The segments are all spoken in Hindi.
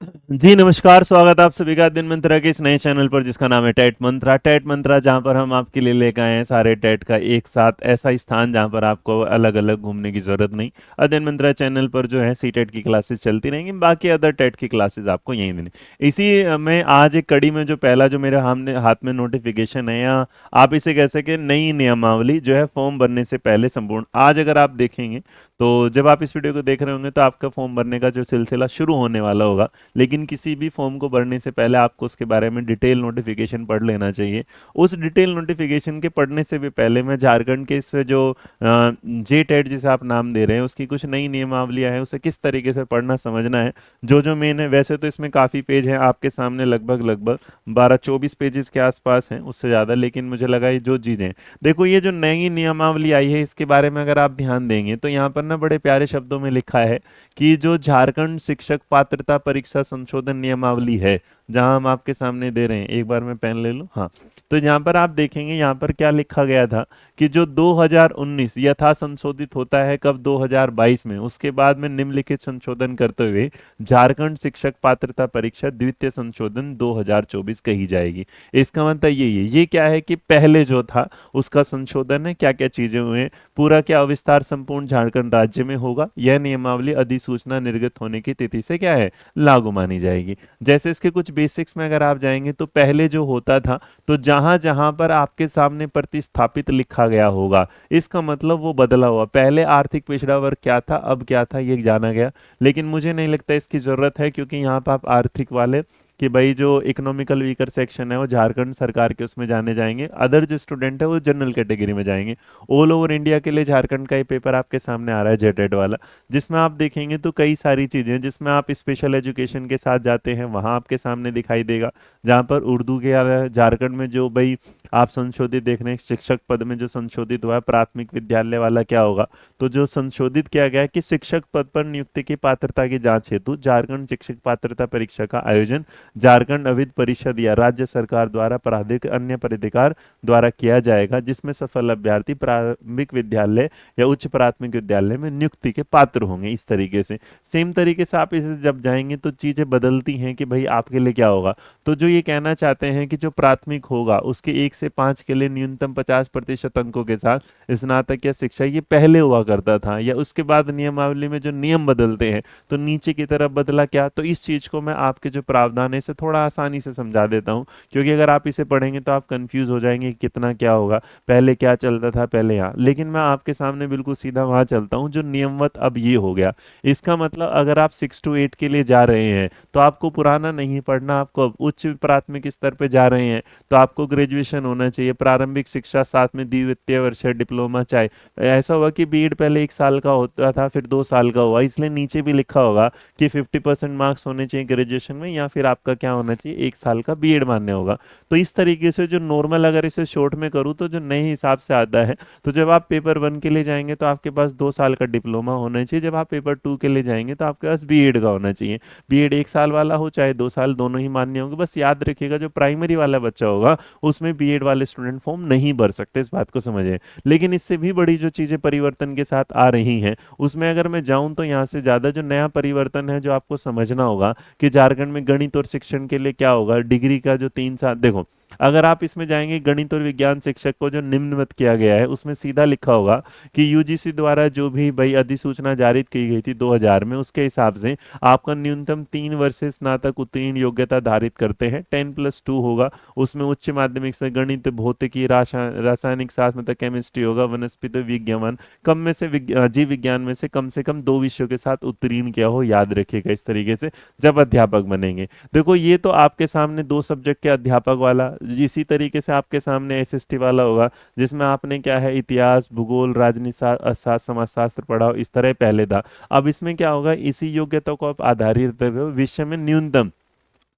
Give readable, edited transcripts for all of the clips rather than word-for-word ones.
जी नमस्कार, स्वागत है आप सभी का दिन मंत्रा के इस नए चैनल पर जिसका नाम है टेट मंत्रा। टेट मंत्रा जहाँ पर हम आपके लिए लेकर आए हैं सारे टेट का एक साथ ऐसा स्थान जहाँ पर आपको अलग अलग घूमने की जरूरत नहीं। अध्ययन मंत्रा चैनल पर जो है सी टेट की क्लासेस चलती रहेंगी, बाकी अदर टेट की क्लासेस आपको यहीं देनी। इसी में आज एक कड़ी में जो पहला जो मेरे हमने हाथ में नोटिफिकेशन है, या आप इसे कह सके नई नियमावली जो है फॉर्म भरने से पहले संपूर्ण, आज अगर आप देखेंगे तो जब आप इस वीडियो को देख रहे होंगे तो आपका फॉर्म भरने का जो सिलसिला शुरू होने वाला होगा। लेकिन किसी भी फॉर्म को भरने से पहले आपको उसके बारे में डिटेल नोटिफिकेशन पढ़ लेना चाहिए। उस डिटेल नोटिफिकेशन के पढ़ने से भी पहले मैं झारखंड के इस पे जो जे टेट जिसे आप नाम दे रहे हैं उसकी कुछ नई नियमावलियां हैं, उसे किस तरीके से पढ़ना समझना है, जो जो मेन है। वैसे तो इसमें काफ़ी पेज हैं आपके सामने, लगभग लगभग 12-24 पेजेस के आसपास हैं, उससे ज़्यादा, लेकिन मुझे लगा ये जो चीज़ें, देखो ये जो नई नियमावली आई है इसके बारे में अगर आप ध्यान देंगे तो यहाँ पर ना बड़े प्यारे शब्दों में लिखा है कि जो झारखंड शिक्षक पात्रता परीक्षा संशोधन नियमावली है, जहां हम आपके सामने दे रहे हैं, एक बार मैं पेन ले लूं, हाँ। तो यहाँ पर आप देखेंगे यहाँ पर क्या लिखा गया था कि जो 2019 यथा संशोधित होता है कब, 2022 में, उसके बाद में निम्नलिखित संशोधन करते हुए झारखंड शिक्षक पात्रता परीक्षा द्वितीय संशोधन 2024 कही जाएगी। इसका मतलब ये क्या है कि पहले जो था उसका संशोधन है, क्या क्या चीजें हुए, पूरा क्या विस्तार संपूर्ण झारखंड राज्य में होगा। यह नियमावली अधिसूचना निर्गत होने की तिथि से क्या है, लागू मानी जाएगी। जैसे इसके कुछ बेसिक्स में अगर आप जाएंगे तो पहले जो होता था, तो जहां जहां पर आपके सामने प्रतिस्थापित लिखा गया होगा, इसका मतलब वो बदला हुआ। पहले आर्थिक पिछड़ा वर्ग क्या था, अब क्या था, ये जाना गया। लेकिन मुझे नहीं लगता इसकी जरूरत है, क्योंकि यहाँ पर आप आर्थिक वाले कि भाई जो इकोनॉमिकल वीकर सेक्शन है वो झारखंड सरकार के उसमें जाने जाएंगे, अदर जो स्टूडेंट है वो जनरल कैटेगरी में जाएंगे। ऑल ओवर इंडिया के लिए झारखंड का ये पेपर आपके सामने आ रहा है जेटेड वाला, जिसमें आप देखेंगे तो कई सारी चीजें हैं, जिसमें आप स्पेशल एजुकेशन के साथ जाते हैं वहां आपके सामने दिखाई देगा, जहां पर उर्दू के झारखंड में जो भाई आप संशोधित देख रहे हैं शिक्षक पद में जो संशोधित हुआ है, प्राथमिक विद्यालय वाला क्या होगा, तो जो संशोधित किया गया है कि शिक्षक पद पर नियुक्ति की पात्रता की जांच हेतु झारखंड शिक्षक पात्रता परीक्षा का आयोजन झारखंड अविध परिषद या राज्य सरकार द्वारा प्राधिकृत अन्य प्राधिकार द्वारा किया जाएगा, जिसमें सफल अभ्यर्थी प्रारंभिक विद्यालय या उच्च प्राथमिक विद्यालय में नियुक्ति के पात्र होंगे। इस तरीके से सेम तरीके से आप इसे जब जाएंगे तो चीजें बदलती हैं कि भाई आपके लिए क्या होगा। तो जो ये कहना चाहते हैं कि जो प्राथमिक होगा उसके 1 से 5 के लिए न्यूनतम 50% अंकों के साथ स्नातक या शिक्षा, ये पहले हुआ करता था, या उसके बाद नियमावली में जो नियम बदलते हैं तो नीचे की तरफ बदला क्या। तो इस चीज को मैं आपके जो प्रावधान है इसे थोड़ा आसानी से समझा देता हूँ, क्योंकि अगर आप इसे पढ़ेंगे तो आप कंफ्यूज हो जाएंगे कि कितना क्या होगा, पहले क्या चलता था पहले यहाँ। लेकिन मैं आपके सामने बिल्कुल सीधा वहां चलता हूँ जो नियमवत अब ये हो गया। इसका मतलब अगर आप 6 to 8 के लिए जा रहे हैं तो आपको पुराना नहीं पढ़ना, आपको अब उच्च प्राथमिक स्तर पे जा रहे हैं तो आपको ग्रेजुएशन होना चाहिए, प्रारंभिक शिक्षा साथ में द्वितीय वर्ष डिप्लोमा चाहे। ऐसा हुआ कि बीएड पहले 1 साल का होता था फिर 2 साल का हुआ, इसलिए नीचे भी लिखा होगा कि 50% मार्क्स होने चाहिए ग्रेजुएशन में, या फिर आपका क्या होना चाहिए, 1 साल का बीएड मान्य होगा। तो इस तरीके से जो नॉर्मल, अगर इसे शॉर्ट में करूँ तो जो नए हिसाब से आता है, तो जब आप पेपर 1 के लिए जाएंगे तो आपके पास 2 साल का डिप्लोमा होना चाहिए, जब आप पेपर 2 के लिए जाएंगे तो आपके पास बीएड का होना चाहिए। बीएड 1 साल वाला हो चाहे 2 साल, दोनों ही मान्य होंगे। बस याद रखिएगा जो प्राइमरी वाला बच्चा होगा उसमें बीएड वाले स्टूडेंट फॉर्म नहीं भर सकते, इस बात को समझें। लेकिन इससे भी बड़ी जो चीजें परिवर्तन के साथ आ रही हैं उसमें अगर मैं जाऊं तो यहाँ से ज्यादा जो नया परिवर्तन है जो आपको समझना होगा कि झारखंड में गणित और शिक्षण के लिए क्या होगा, डिग्री का जो 3 साल, देखो अगर आप इसमें जाएंगे गणित और विज्ञान शिक्षक को जो निम्नवत किया गया है उसमें सीधा लिखा होगा कि यूजीसी द्वारा जो भी भाई अधिसूचना जारी की गई थी 2000 में, उसके हिसाब से आपका न्यूनतम 3 वर्ष से स्नातक उत्तीर्ण योग्यता धारित करते हैं, 10+2 होगा। उसमें उच्च माध्यमिक से गणित, भौतिकी, रासायनिक शास्त्र मतलब केमिस्ट्री होगा, वनस्पति विज्ञान, कम में से जीव विज्ञान में से कम 2 विषयों के साथ उत्तीर्ण किया हो, याद रखिएगा इस तरीके से जब अध्यापक बनेंगे। देखो ये तो आपके सामने 2 सब्जेक्ट के अध्यापक वाला, इसी तरीके से आपके सामने एसएसटी वाला होगा जिसमें आपने क्या है, इतिहास, भूगोल, राजनीति शास्त्र, समाजशास्त्र पढ़ा हो, इस तरह पहले था। अब इसमें क्या होगा, इसी योग्यता को आप आधारित विषय में न्यूनतम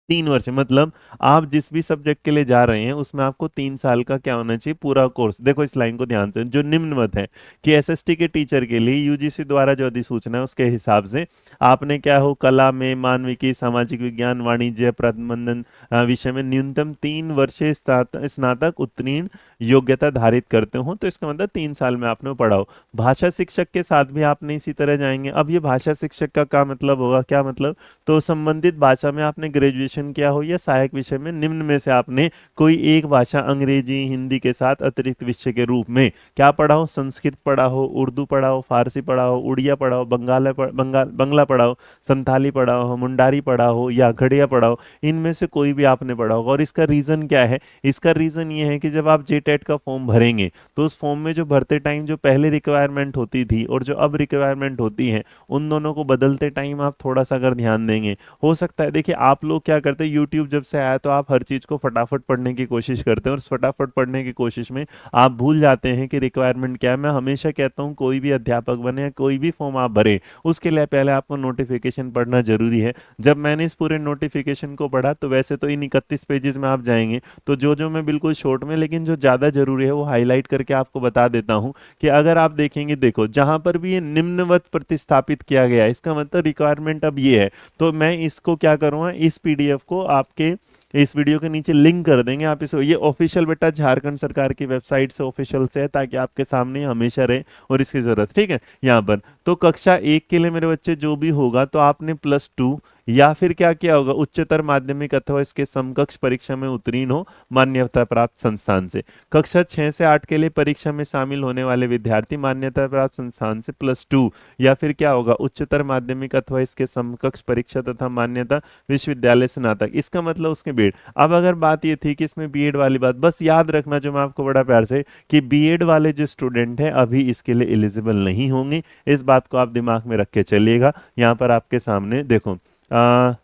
3 वर्ष मतलब आप जिस भी सब्जेक्ट के लिए जा रहे हैं उसमें आपको 3 साल का क्या होना चाहिए, पूरा कोर्स। देखो इस लाइन को ध्यान से, जो निम्नवत है कि एसएसटी के टीचर के लिए यूजीसी द्वारा जो अधिसूचना है उसके हिसाब से आपने क्या हो, कला में, मानविकी, सामाजिक विज्ञान, वाणिज्य, प्रबंधन विषय में न्यूनतम 3 वर्षीय स्नातक उत्तीर्ण योग्यता धारित करते हो, तो इसका मतलब 3 साल में आपने वो पढ़ा हो। भाषा शिक्षक के साथ भी आपने इसी तरह जाएंगे। अब ये भाषा शिक्षक का क्या मतलब होगा, क्या मतलब, तो संबंधित भाषा में आपने ग्रेजुएशन किया हो या सहायक विषय में निम्न में से आपने कोई एक भाषा, अंग्रेजी, हिंदी के साथ अतिरिक्त विषय के रूप में क्या पढ़ा हो, संस्कृत पढ़ा हो, उर्दू पढ़ा हो, फारसी पढ़ा हो, उड़िया पढ़ा हो, बंगला पढ़ा हो, संथाली पढ़ा हो, मुंडारी पढ़ा हो या खड़िया पढ़ा हो, इनमें से कोई भी आपने पढ़ा होगा। और इसका रीजन क्या है, इसका रीजन ये है कि जब आप जेटेट का फॉर्म भरेंगे तो उस फॉर्म में जो भरते टाइम जो पहले रिक्वायरमेंट होती थी और जो अब रिक्वायरमेंट होती है, उन दोनों को बदलते टाइम आप थोड़ा सा अगर ध्यान देंगे, हो सकता है, देखिए आप लोग क्या करते हैं, यूट्यूब जब से आया तो आप हर चीज़ को फटाफट पढ़ने की कोशिश करते हैं और उस फटाफट पढ़ने की कोशिश में आप भूल जाते हैं कि रिक्वायरमेंट क्या है। मैं हमेशा कहता हूँ कोई भी अध्यापक बने या कोई भी फॉर्म आप भरें, उसके लिए पहले आपको नोटिफिकेशन पढ़ना जरूरी है। जब मैंने इस पूरे नोटिफिकेशन को पढ़ा तो वैसे तो इन 31 पेजेस में आप जाएंगे तो जो मैं बिल्कुल शॉर्ट में लेकिन जो ज़्यादा जरूरी है वो हाईलाइट करके आपको बता देता हूँ कि अगर आप देखेंगे, देखो जहां पर भी ये निम्नवत प्रतिस्थापित किया गया है इसका मतलब रिक्वायरमेंट अब ये है। तो मैं इसको क्या करूँगा, इस पीडीएफ को आपके इस वीडियो के नीचे लिंक कर देंगे, आप इसको, ये ऑफिशियल बेटा झारखंड सरकार की वेबसाइट से ऑफिशियल से है ताकि आपके सामने हमेशा रहे और इसकी जरूरत, ठीक है। यहाँ पर तो कक्षा 1 के लिए मेरे बच्चे जो भी होगा तो आपने +2 या फिर क्या किया होगा, उच्चतर माध्यमिक अथवा इसके समकक्ष परीक्षा में उत्तीर्ण हो मान्यता प्राप्त संस्थान से। कक्षा 6 से 8 के लिए परीक्षा में शामिल होने वाले विद्यार्थी मान्यता प्राप्त संस्थान से +2 या फिर क्या होगा, उच्चतर माध्यमिक अथवा इसके समकक्ष परीक्षा तथा मान्यता विश्वविद्यालय स्नातक। इसका मतलब उसके बीएड। अब अगर बात ये थी कि इसमें बीएड वाली बात, बस याद रखना जो मैं आपको बड़ा प्यार से, कि बीएड वाले जो स्टूडेंट हैं अभी इसके लिए एलिजिबल नहीं होंगे, इस बात को आप दिमाग में रख के चलिएगा। यहाँ पर आपके सामने देखो, आ,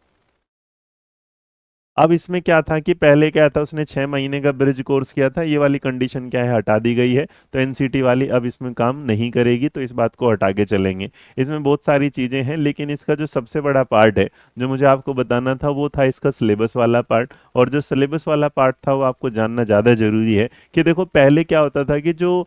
अब इसमें क्या था कि पहले क्या था, उसने 6 महीने का ब्रिज कोर्स किया था, ये वाली कंडीशन क्या है, हटा दी गई है। तो एनसीटी वाली अब इसमें काम नहीं करेगी, तो इस बात को हटा के चलेंगे। इसमें बहुत सारी चीज़ें हैं लेकिन इसका जो सबसे बड़ा पार्ट है जो मुझे आपको बताना था वो था इसका सिलेबस वाला पार्ट। और जो सिलेबस वाला पार्ट था वो आपको जानना ज़्यादा जरूरी है कि देखो पहले क्या होता था कि जो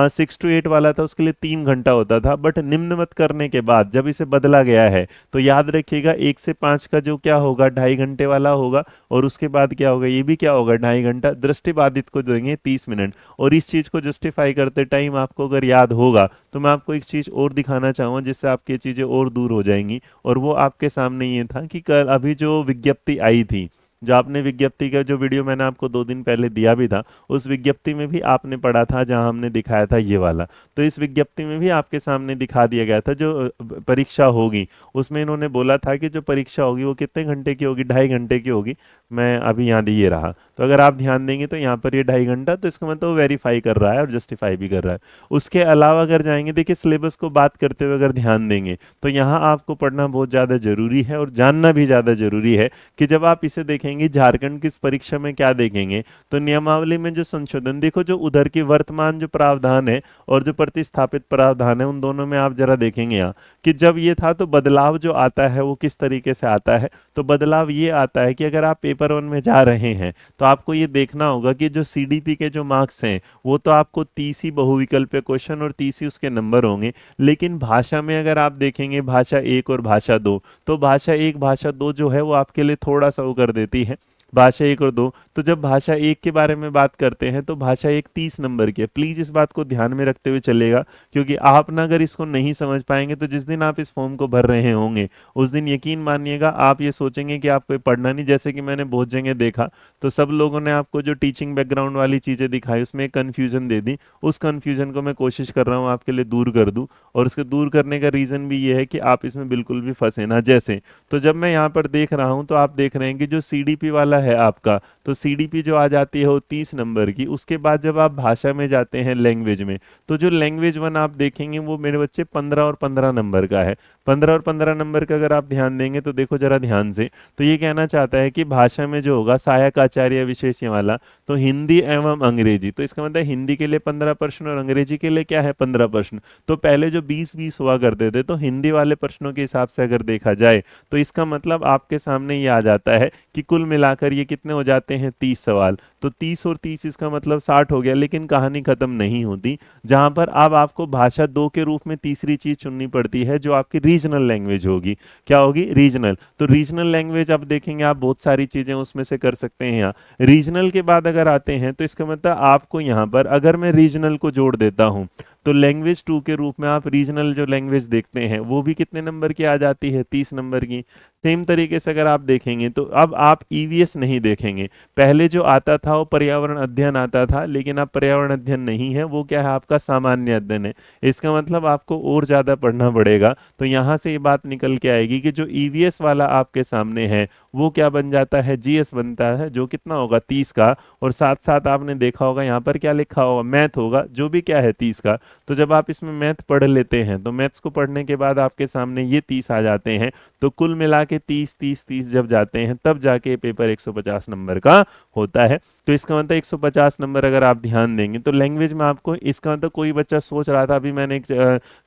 6 to 8 वाला था उसके लिए 3 घंटा होता था, बट निम्नवत करने के बाद जब इसे बदला गया है तो याद रखिएगा 1 से 5 का जो क्या होगा, 2.5 घंटे वाला होगा। और उसके बाद क्या होगा, ये भी क्या होगा, 2.5 घंटा। दृष्टिबाधित को देंगे 30 मिनट। और इस चीज को जस्टिफाई करते टाइम आपको अगर याद होगा तो मैं आपको एक चीज और दिखाना चाहूंगा जिससे आपकी चीजें और दूर हो जाएंगी। और वो आपके सामने ये था कि कल अभी जो विज्ञप्ति आई थी, जो आपने विज्ञप्ति का जो वीडियो मैंने आपको 2 दिन पहले दिया भी था, उस विज्ञप्ति में भी आपने पढ़ा था जहां हमने दिखाया था ये वाला। तो इस विज्ञप्ति में भी आपके सामने दिखा दिया गया था जो परीक्षा होगी, उसमें इन्होंने बोला था कि जो परीक्षा होगी वो कितने घंटे की होगी, 2.5 घंटे की होगी। मैं अभी यहाँ ये रहा, तो अगर आप ध्यान देंगे तो यहाँ पर ये 2.5 घंटा, तो इसका मतलब वो वेरीफाई कर रहा है और जस्टिफाई भी कर रहा है। उसके अलावा अगर जाएंगे, देखिए सिलेबस को बात करते हुए अगर ध्यान देंगे तो यहाँ आपको पढ़ना बहुत ज़्यादा जरूरी है और जानना भी ज़्यादा जरूरी है कि जब आप इसे देखेंगे झारखंड की इस परीक्षा में क्या देखेंगे, तो नियमावली में जो संशोधन देखो, जो उधर की वर्तमान जो प्रावधान है और जो प्रतिस्थापित प्रावधान है, उन दोनों में आप जरा देखेंगे यहाँ कि जब ये था तो बदलाव जो आता है वो किस तरीके से आता है। तो बदलाव ये आता है कि अगर आप पेपर 1 में जा रहे हैं तो आपको ये देखना होगा कि जो सीडीपी के जो मार्क्स हैं वो तो आपको 30 ही बहुविकल्पीय क्वेश्चन और 30 ही उसके नंबर होंगे। लेकिन भाषा में अगर आप देखेंगे भाषा 1 और भाषा 2, तो भाषा 1 भाषा 2 जो है वो आपके लिए थोड़ा सा वो कर देती है, भाषा 1 और 2। तो जब भाषा 1 के बारे में बात करते हैं तो भाषा 1 30 नंबर की है। प्लीज इस बात को ध्यान में रखते हुए चलेगा, क्योंकि आप ना अगर इसको नहीं समझ पाएंगे तो जिस दिन आप इस फॉर्म को भर रहे होंगे उस दिन यकीन मानिएगा आप ये सोचेंगे कि आपको ये पढ़ना नहीं। जैसे कि मैंने बहुत जगह देखा तो सब लोगों ने आपको जो टीचिंग बैकग्राउंड वाली चीजें दिखाई उसमें एक कन्फ्यूजन दे दी। उस कन्फ्यूजन को मैं कोशिश कर रहा हूँ आपके लिए दूर कर दूं, और उसके दूर करने का रीजन भी ये है कि आप इसमें बिल्कुल भी फंसे ना। जैसे तो जब मैं यहाँ पर देख रहा हूँ तो आप देख रहे हैं कि जो सीडीपी वाला है आपका, तो सीडीपी जो आ जाती है वो 30 नंबर की। उसके बाद जब आप भाषा में जाते हैं लैंग्वेज में, तो जो लैंग्वेज वन आप देखेंगे वो मेरे बच्चे 15 और 15 नंबर का है। 15 और 15 नंबर का अगर आप ध्यान देंगे तो देखो जरा ध्यान से, तो ये कहना चाहता है कि भाषा में जो होगा सहायक आचार्य विशेष ये वाला, तो हिंदी एवं अंग्रेजी, तो इसका मतलब हिंदी के लिए 15 प्रश्न और अंग्रेजी के लिए क्या है 15 प्रश्न। तो पहले जो 20-20 हुआ करते थे, तो हिंदी वाले प्रश्नों के हिसाब से अगर देखा जाए तो इसका मतलब आपके सामने ये आ जाता है कि कुल मिलाकर ये कितने हो जाते हैं 30 सवाल। तो 30 और 30 इसका मतलब 60 हो गया। लेकिन कहानी खत्म नहीं होती, जहां पर अब आपको भाषा 2 के रूप में तीसरी चीज चुननी पड़ती है, जो आपकी रीजनल लैंग्वेज होगी। क्या होगी? रीजनल। तो रीजनल लैंग्वेज अब देखेंगे आप बहुत सारी चीजें उसमें से कर सकते हैं। यहाँ रीजनल के बाद अगर आते हैं तो इसका मतलब आपको यहाँ पर अगर मैं रीजनल को जोड़ देता हूँ, तो लैंग्वेज 2 के रूप में आप रीजनल जो लैंग्वेज देखते हैं वो भी कितने नंबर की आ जाती है? 30 नंबर की। सेम तरीके से अगर आप देखेंगे तो अब आप ईवीएस नहीं देखेंगे। पहले जो आता था वो पर्यावरण अध्ययन आता था, लेकिन अब पर्यावरण अध्ययन नहीं है, वो क्या है आपका सामान्य अध्ययन है। इसका मतलब आपको और ज्यादा पढ़ना पड़ेगा। तो यहाँ से ये बात निकल के आएगी कि जो ईवीएस वाला आपके सामने है वो क्या बन जाता है? जीएस बनता है, जो कितना होगा 30 का। और साथ साथ आपने देखा होगा यहाँ पर क्या लिखा होगा? मैथ होगा, जो भी क्या है 30 का। तो जब आप इसमें मैथ पढ़ लेते हैं तो मैथ्स को पढ़ने के बाद आपके सामने ये 30 आ जाते हैं। तो कुल मिला के 30 जब जाते हैं तब जाके पेपर 150 नंबर का होता है। तो इसका मतलब 150 नंबर अगर आप ध्यान देंगे तो लैंग्वेज में आपको, इसका मतलब कोई बच्चा सोच रहा था, अभी मैंने एक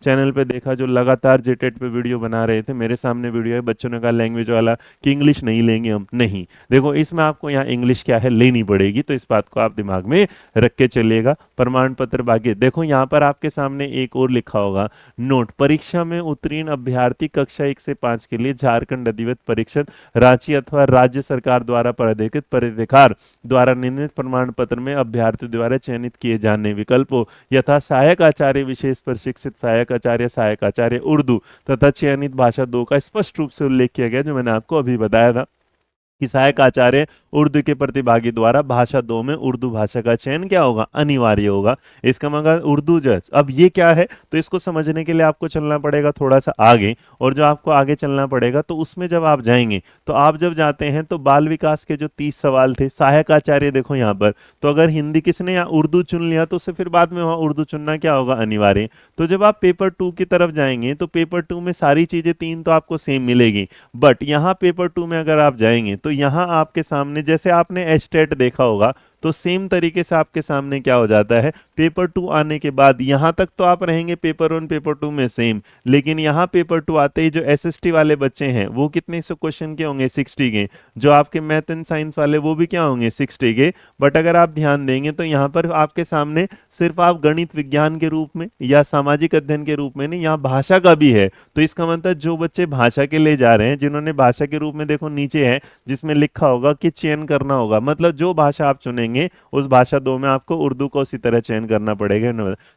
चैनल पे देखा जो लगातार जेटेट पे वीडियो बना रहे थे, मेरे सामने वीडियो है, बच्चों ने कहा लैंग्वेज वाला कि इंग्लिश नहीं लेंगे हम। नहीं, देखो इसमें आपको यहाँ इंग्लिश क्या है लेनी पड़ेगी, तो इस बात को आप दिमाग में रख के चलिएगा। प्रमाण पत्र बाकी देखो यहाँ पर आपके सामने एक और लिखा होगा नोट, परीक्षा में उत्तीर्ण अभ्यर्थी कक्षा 1 से 5 के लिए झारखंड अधिविद्य परिषद रांची अथवा राज्य सरकार द्वारा प्राधिकृत प्राधिकार द्वारा निर्मित प्रमाण पत्र में अभ्यर्थी द्वारा चयनित किए जाने विकल्पों यथा सहायक आचार्य विशेष प्रशिक्षित सहायक आचार्य उर्दू तथा चयनित भाषा 2 का स्पष्ट रूप से उल्लेख किया गया, जो मैंने आपको अभी बताया था कि सहायक आचार्य उर्दू के प्रतिभागी द्वारा भाषा 2 में उर्दू भाषा का चयन क्या होगा? अनिवार्य होगा। इसका मतलब उर्दू जज, अब ये क्या है? तो इसको समझने के लिए आपको चलना पड़ेगा थोड़ा सा आगे, और जो आपको आगे चलना पड़ेगा तो उसमें जब आप जाएंगे तो आप जब जाते हैं तो बाल विकास के जो 30 सवाल थे, सहायक आचार्य देखो यहाँ पर, तो अगर हिंदी किसने या उर्दू चुन लिया तो उसे फिर बाद में वहां उर्दू चुनना क्या होगा? अनिवार्य। तो जब आप पेपर 2 की तरफ जाएंगे तो पेपर 2 में सारी चीजें 3 तो आपको सेम मिलेगी, बट यहाँ पेपर 2 में अगर आप जाएंगे तो यहाँ आपके सामने जैसे आपने एस्टेट देखा होगा, तो सेम तरीके से आपके सामने क्या हो जाता है? पेपर 2 आने के बाद यहां तक तो आप रहेंगे पेपर 1 पेपर 2 में सेम, लेकिन यहाँ पेपर 2 आते ही जो एसएसटी वाले बच्चे हैं वो कितने सौ क्वेश्चन के होंगे? 60 के। जो आपके मैथ एंड साइंस वाले वो भी क्या होंगे? 60 के। बट अगर आप ध्यान देंगे तो यहाँ पर आपके सामने सिर्फ आप गणित विज्ञान के रूप में या सामाजिक अध्ययन के रूप में नहीं, यहाँ भाषा का भी है। तो इसका मतलब जो बच्चे भाषा के लिए जा रहे हैं, जिन्होंने भाषा के रूप में देखो नीचे है जिसमें लिखा होगा कि चयन करना होगा, मतलब जो भाषा आप चुनेंगे उस भाषा 2 में आपको उर्दू को उसी तरह चयन करना पड़ेगा।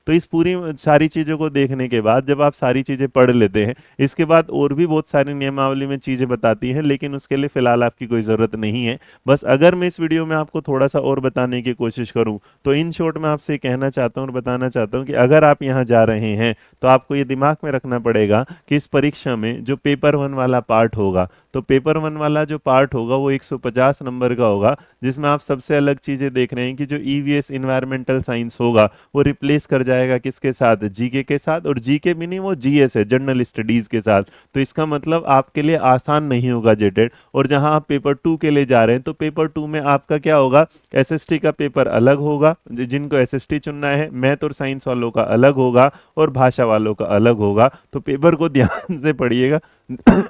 तो इस पूरी सारी चीजों को देखने के बाद जब आप सारी चीजें पढ़ लेते हैं, इसके बाद और भी बहुत सारी नियमावली में चीजें बताती हैं, लेकिन उसके लिए फिलहाल आपकी कोई जरूरत नहीं है। बस अगर मैं इस वीडियो में आपको थोड़ा सा और बताने की कोशिश करूं तो इन शॉर्ट में आपसे कहना चाहता हूं और बताना चाहता हूं कि अगर आप यहां जा रहे हैं तो आपको ये दिमाग में रखना पड़ेगा कि इस परीक्षा में जो पेपर 1 वाला पार्ट होगा, तो पेपर 1 वाला जो पार्ट होगा वो 150 नंबर का होगा, जिसमें आप सबसे अलग चीजें देख रहे हैं कि जो ईवीएस इन्वायरमेंटल साइंस होगा वो रिप्लेस कर जाएगा किसके साथ? जीके के साथ। और जीके भी नहीं, वो जीएस है, जनरल स्टडीज के साथ। तो इसका मतलब आपके लिए आसान नहीं होगा जेटेड। और जहां आप पेपर 2 के लिए जा रहे हैं तो पेपर 2 में आपका क्या होगा? एसएसटी का पेपर अलग होगा, जिनको एसएसटी चुनना है, मैथ और साइंस वालों का अलग होगा और भाषा वालों का अलग होगा। तो पेपर को ध्यान से पढ़िएगा,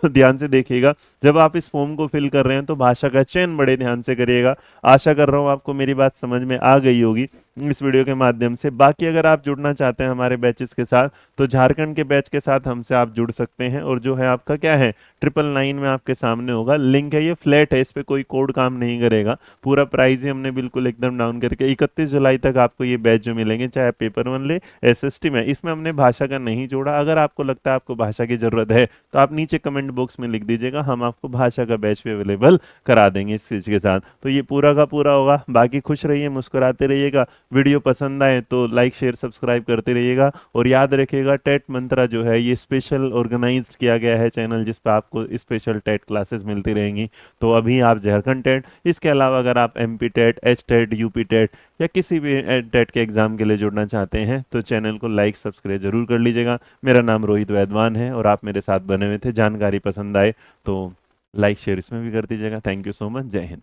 ध्यान से देखिएगा। जब आप इस फॉर्म को फिल कर रहे हैं तो भाषा का चयन बड़े ध्यान से करिएगा। आशा कर रहा हूं आपको मेरी बात समझ में आ गई होगी इस वीडियो के माध्यम से। बाकी अगर आप जुड़ना चाहते हैं हमारे बैचेस के साथ तो झारखंड के बैच के साथ हमसे आप जुड़ सकते हैं। और जो है आपका क्या है 999 में आपके सामने होगा, लिंक है, ये फ्लैट है, इस पे कोई कोड काम नहीं करेगा। पूरा प्राइस ही हमने बिल्कुल एकदम डाउन करके 31 जुलाई तक आपको ये बैच जो मिलेंगे, चाहे पेपर 1 ले एसएसटी में, इसमें हमने भाषा का नहीं जोड़ा। अगर आपको लगता है आपको भाषा की जरूरत है तो आप नीचे कमेंट बॉक्स में लिख दीजिएगा, हम आपको भाषा का बैच भी अवेलेबल करा देंगे इस चीज के साथ। तो ये पूरा का पूरा होगा। बाकी खुश रहिए, मुस्कुराते रहिएगा, वीडियो पसंद आए तो लाइक शेयर सब्सक्राइब करते रहिएगा। और याद रखिएगा टेट मंत्रा जो है ये स्पेशल ऑर्गेनाइज किया गया है चैनल, जिस पर आपको स्पेशल टेट क्लासेस मिलती रहेंगी। तो अभी आप झारखंड टेट, इसके अलावा अगर आप MP TET, H TET, UP TET या किसी भी टेट के एग्जाम के लिए जुड़ना चाहते हैं तो चैनल को लाइक सब्सक्राइब जरूर कर लीजिएगा। मेरा नाम रोहित वैद्वान है और आप मेरे साथ बने हुए थे। जानकारी पसंद आए तो लाइक शेयर इसमें भी कर दीजिएगा। Thank you so much. जय हिंद।